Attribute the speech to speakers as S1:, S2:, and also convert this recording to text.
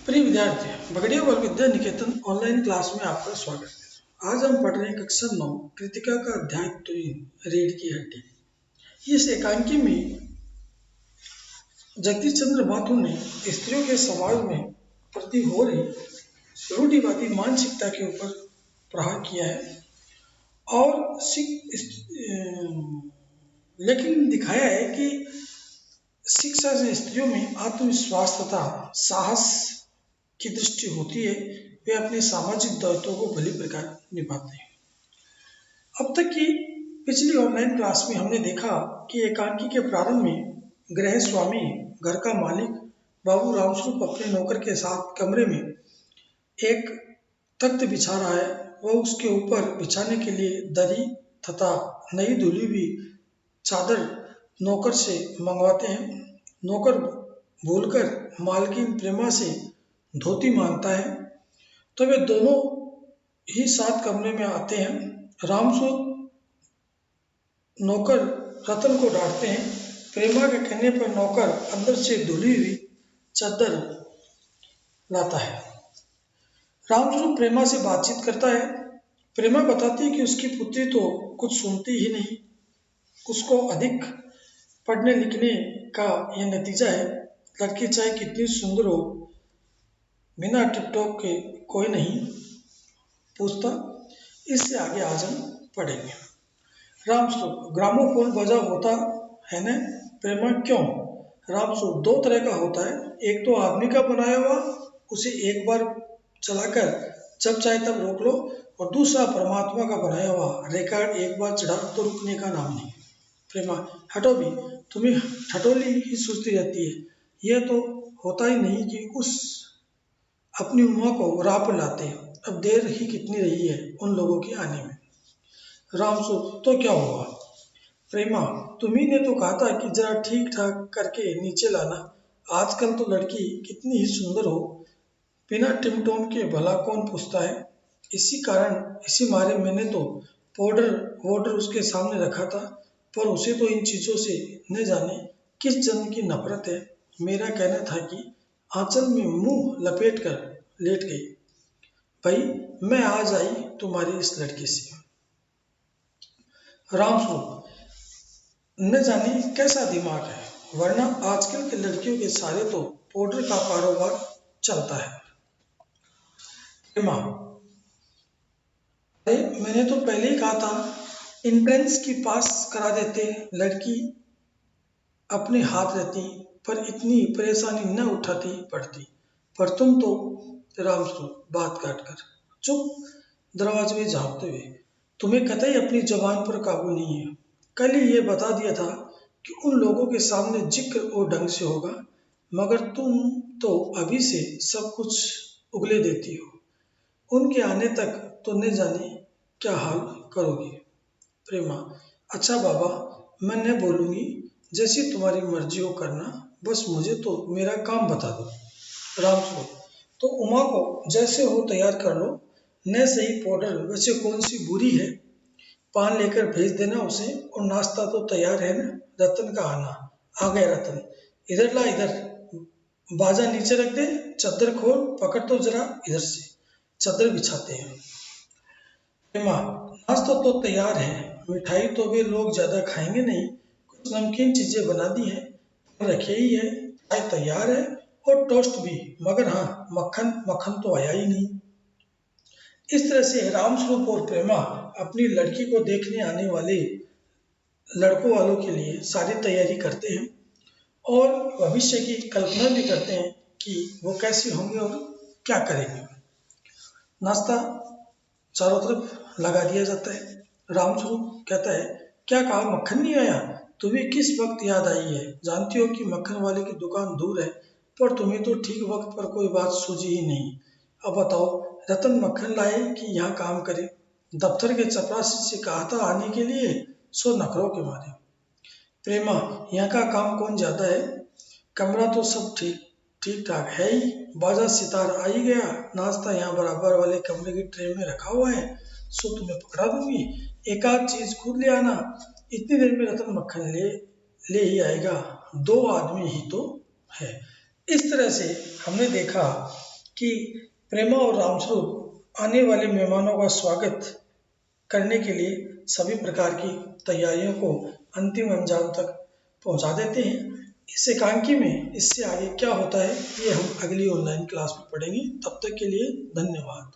S1: प्रिय विद्यार्थी, बगड़िया बाल विद्या निकेतन ऑनलाइन क्लास में आपका स्वागत है। आज हम पढ़ रहे हैं कक्षा 9 कृतिका का अध्याय 3 रीढ़ की हड्डी। इस एकांकी में जगदीश चंद्र माथुर ने स्त्रियों के समाज में प्रति हो रही रूढ़िवादी मानसिकता के ऊपर प्रहार किया है और लेकिन दिखाया है कि शिक्षा से स्त्रियों में आत्मविश्वास तथा साहस की दृष्टि होती है। वे अपने सामाजिक दायित्वों को भली प्रकार निभाते हैं। अब तक की पिछली ऑनलाइन क्लास में हमने देखा कि एकांकी के प्रारंभ में गृह स्वामी, घर का मालिक बाबू रामस्वरूप अपने नौकर के साथ कमरे में एक तख्त बिछा रहा है। वह उसके ऊपर बिछाने के लिए दरी तथा नई धुली हुई चादर नौकर से मंगवाते हैं। नौकर भूलकर मालकिन प्रेमा से धोती मांगता है तो वे दोनों ही साथ कमरे में आते हैं। रामस्वरूप नौकर रतन को डांटते हैं। प्रेमा के कहने पर नौकर अंदर से धुली हुई चादर लाता है। रामस्वरूप प्रेमा से बातचीत करता है। प्रेमा बताती है कि उसकी पुत्री तो कुछ सुनती ही नहीं। उसको अधिक पढ़ने लिखने का यह नतीजा है। लड़की चाहे कितनी सुंदर हो, बिना टिकटॉक के कोई नहीं पूछता। इससे आगे आज हम पढ़ेंगे। रामस्वरूप, ग्रामोफोन बजा होता है न? प्रेमा, क्यों? रामस्वरूप, दो तरह का होता है। एक तो आदमी का बनाया हुआ, उसे एक बार चलाकर जब चाहे तब रोक लो, और दूसरा परमात्मा का बनाया हुआ रिकॉर्ड एक बार चढ़ा तो रुकने का नाम नहीं। प्रेमा, हटो भी, तुम्हें ठटोली ही सूझती रहती है। यह तो होता ही नहीं कि उस अपनी उमा को राह पर लाते। अब देर ही कितनी रही है उन लोगों के आने में। रामस्वरूप, तो क्या हुआ? प्रेमा, तुम्ही ने तो कहा था कि जरा ठीक ठाक करके नीचे लाना। आजकल तो लड़की कितनी ही सुंदर हो, बिना टिमटोम के भला कौन पूछता है। इसी मारे मैंने तो पाउडर वोडर उसके सामने रखा था, पर उसे तो इन चीजों से न जाने किस जन्म की नफरत है। मेरा कहना था कि आंचल में मुंह लपेट कर लेट गई। भाई, मैं आज आई तुम्हारी इस लड़की से। रामस्वरूप, न जाने कैसा दिमाग है, वरना आजकल के लड़कियों के सारे तो पाउडर का कारोबार चलता है। अरे, मैंने तो पहले ही कहा था एंट्रेंस की पास करा देते, लड़की अपने हाथ रहती, पर इतनी परेशानी न उठाती पड़ती। पर तुम तो, रामस्वरूप बात काटकर चुप, दरवाजे में झांकते हुए, तुम्हें कतई अपनी जबान पर काबू नहीं है। कल ही ये बता दिया था कि उन लोगों के सामने जिक्र और ढंग से होगा, मगर तुम तो अभी से सब कुछ उगले देती हो। उनके आने तक तो न जाने क्या हाल करोगी। प्रेमा, अच्छा बाबा, मैं न बोलूंगी, जैसी तुम्हारी मर्जी हो करना, बस मुझे तो मेरा काम बता दो। रामस्वरूप, तो उमा को जैसे हो तैयार कर लो। न सही पाउडर वैसे कौन सी बुरी है, पान लेकर भेज देना उसे, और नाश्ता तो तैयार है न? रतन का आना। आ गया रतन, इधर ला, इधर बाजा नीचे रख दे, चादर खोल, पकड़ तो जरा इधर से। चादर बिछाते हैं। प्रेमा, नाश्ता तो तैयार है, मिठाई तो वे लोग ज्यादा खाएंगे नहीं, कुछ नमकीन चीजें बना दी है, रखे ही है, चाय तैयार है और टोस्ट भी, मगर हाँ, मक्खन मक्खन तो आया ही नहीं। इस तरह से रामस्वरूप और प्रेमा अपनी लड़की को देखने आने वाले लड़कों वालों के लिए सारी तैयारी करते हैं और भविष्य की कल्पना भी करते हैं कि वो कैसे होंगे और क्या करेंगे। नाश्ता चारों तरफ लगा दिया जाता है। रामस्वरूप कहता है, क्या कहा, मक्खन नहीं आया? तुम्हें किस वक्त याद आई है? जानती हो कि मक्खन वाले की दुकान दूर है, पर तुम्हें तो ठीक वक्त पर कोई बात सूझी ही नहीं। अब बताओ, रतन मक्खन लाए कि यहाँ काम करे? दफ्तर के चपरासी से कहा था आने के लिए, सो नखरों के मारे। प्रेमा, यहाँ का काम कौन ज्यादा है? कमरा तो सब ठीक ठीक ठाक है ही, बाजा सितार आ ही गया, नाश्ता यहाँ बराबर वाले कमरे की ट्रे में रखा हुआ है, सो तुम्हें पकड़ा दूंगी, एक आध चीज खुद ले आना। इतनी देर में रतन मक्खन ले ही आएगा, दो आदमी ही तो है। इस तरह से हमने देखा कि प्रेमा और रामस्वरूप आने वाले मेहमानों का स्वागत करने के लिए सभी प्रकार की तैयारियों को अंतिम अंजाम तक पहुंचा देते हैं। इस एकांकी में इससे आगे क्या होता है ये हम अगली ऑनलाइन क्लास में पढ़ेंगे। तब तक के लिए धन्यवाद।